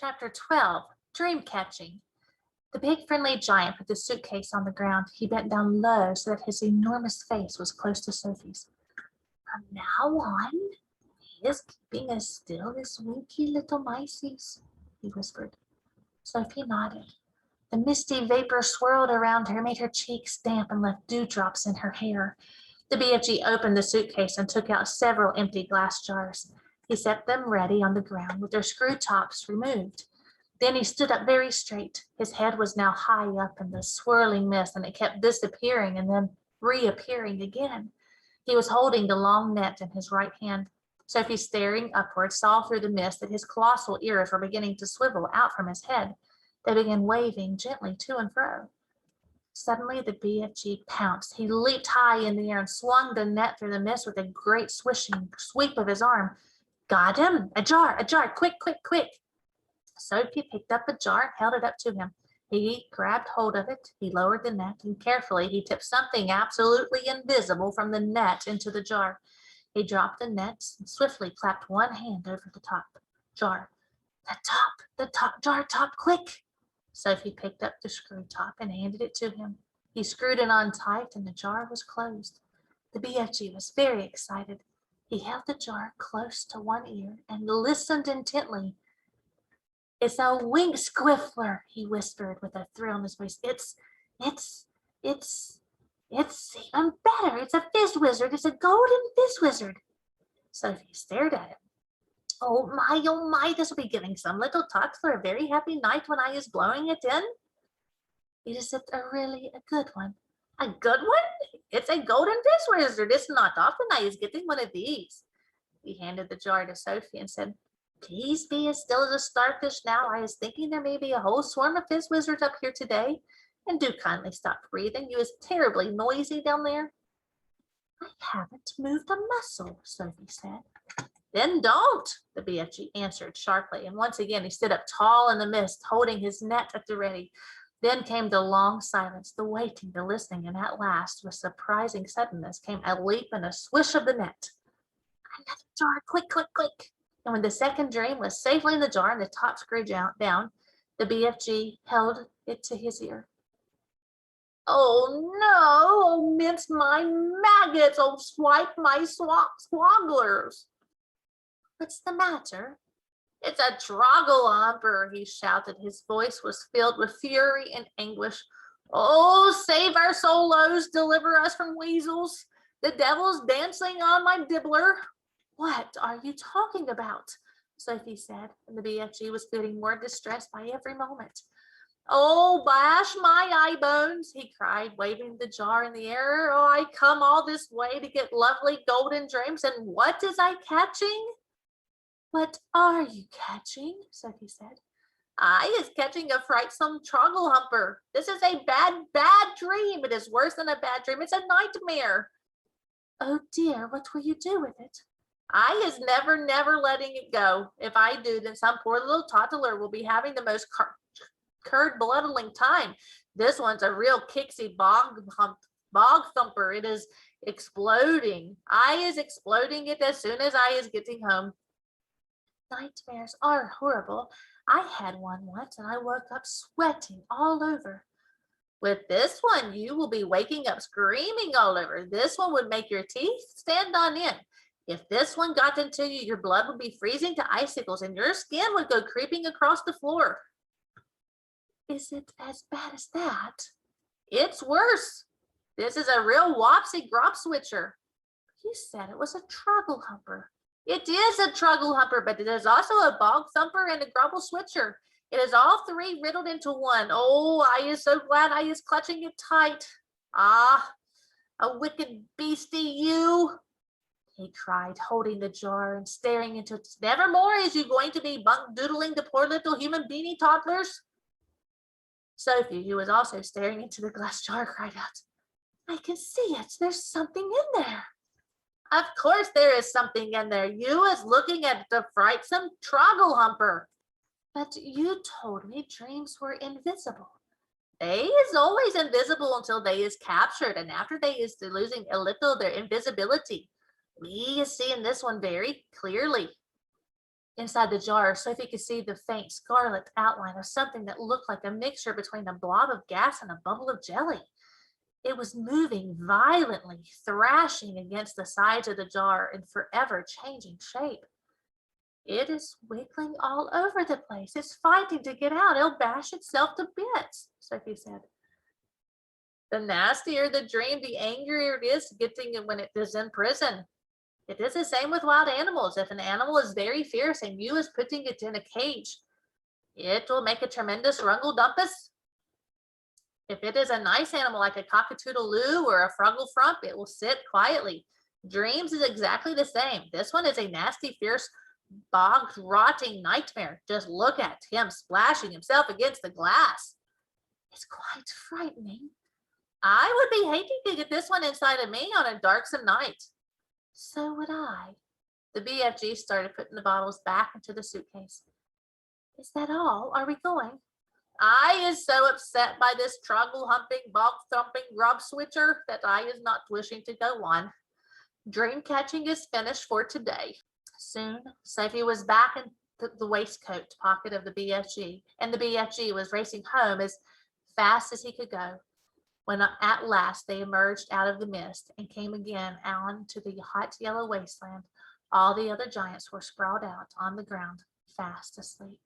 Chapter 12, Dream Catching. The big friendly giant put the suitcase on the ground. He bent down low so that his enormous face was close to Sophie's. From now on, he is keeping as still as winky little mices, he whispered. Sophie nodded. The misty vapor swirled around her, made her cheeks damp, and left dewdrops in her hair. The BFG opened the suitcase and took out several empty glass jars. He set them ready on the ground with their screw tops removed. Then he stood up very straight. His head was now high up in the swirling mist, and it kept disappearing and then reappearing again. He was holding the long net in his right hand. Sophie, staring upward, saw through the mist that his colossal ears were beginning to swivel out from his head. They began waving gently to and fro. Suddenly, the BFG pounced. He leaped high in the air and swung the net through the mist with a great swishing sweep of his arm. Got him! A jar! Quick, quick, quick! Sophie picked up a jar and held it up to him. He grabbed hold of it. He lowered the net, and carefully he tipped something absolutely invisible from the net into the jar. He dropped the net and swiftly clapped one hand over the top jar. The top jar top, quick! Sophie picked up the screw top and handed it to him. He screwed it on tight, and the jar was closed. The BFG was very excited. He held the jar close to one ear and listened intently. It's a wing squiffler, he whispered with a thrill in his voice. It's even better. It's a fizz wizard. It's a golden fizz wizard. Sophie stared at him. Oh my, this will be giving some little toddler a very happy night when I is blowing it in. Is it really a good one? A good one? It's a golden fizz wizard. It's not often I is getting one of these. He handed the jar to Sophie and said, Please be as still as a starfish now. I is thinking there may be a whole swarm of fizz wizards up here today. And do kindly stop breathing. You is terribly noisy down there. I haven't moved a muscle, Sophie said. Then don't, the BFG answered sharply. And once again, he stood up tall in the mist, holding his net at the ready. Then came the long silence, the waiting, the listening, and at last, with surprising suddenness, came a leap and a swish of the net. Another jar, quick, quick, quick. And when the second dream was safely in the jar and the top screwed down, the BFG held it to his ear. Oh no, oh mince my maggots, oh swipe my swogglers. What's the matter? It's a trogglehumper, he shouted. His voice was filled with fury and anguish. Oh, save our solos, deliver us from weasels. The devil's dancing on my dibbler. What are you talking about? Sophie said, and the BFG was getting more distressed by every moment. Oh, bash my eye bones, he cried, waving the jar in the air. Oh, I come all this way to get lovely golden dreams, and what is I catching? What are you catching? Sophie said. I is catching a frightsome trogglehumper. This is a bad dream. It is worse than a bad dream. It's a nightmare. Oh dear, what will you do with it? I is never letting it go. If I do, then some poor little toddler will be having the most curd-bloodling time. This one's a real kicksy bog thumper. It is exploding. I is exploding it as soon as I is getting home. Nightmares are horrible. I had one once and I woke up sweating all over. With this one, you will be waking up screaming all over. This one would make your teeth stand on end. If this one got into you, your blood would be freezing to icicles and your skin would go creeping across the floor. Is it as bad as that? It's worse. This is a real wopsy grop switcher. You said it was a trogglehumper. It is a trogglehumper, but it is also a bog thumper and a grobble switcher. It is all three riddled into one. Oh, I is so glad I is clutching it tight. Ah, a wicked beastie you, he cried, holding the jar and staring into it. Nevermore is you going to be bunk doodling the poor little human beanie toddlers. Sophie, who was also staring into the glass jar, cried out, I can see it. There's something in there. Of course there is something in there. You is looking at the frightsome trogglehumper. But you told me dreams were invisible. They is always invisible until they is captured, and after they is losing a little their invisibility. We is seeing this one very clearly. Inside the jar, Sophie could see the faint scarlet outline of something that looked like a mixture between a blob of gas and a bubble of jelly. It was moving violently, thrashing against the sides of the jar in forever changing shape. It is wiggling all over the place. It's fighting to get out. It'll bash itself to bits, Sophie said. The nastier the dream, the angrier it is getting when it is in prison. It is the same with wild animals. If an animal is very fierce and you is putting it in a cage, it will make a tremendous rungle-dumpus. If it is a nice animal like a cockatoodle-loo or a fruggle-frump, it will sit quietly. Dreams is exactly the same. This one is a nasty, fierce, bog-rotting nightmare. Just look at him splashing himself against the glass. It's quite frightening. I would be hating to get this one inside of me on a darksome night. So would I. The BFG started putting the bottles back into the suitcase. Is that all? Are we going? I is so upset by this troggle-humping, bog-thumping grub switcher that I is not wishing to go on. Dream catching is finished for today. Soon, Sophie was back in the waistcoat pocket of the BFG, and the BFG was racing home as fast as he could go. When at last they emerged out of the mist and came again on to the hot yellow wasteland, all the other giants were sprawled out on the ground, fast asleep.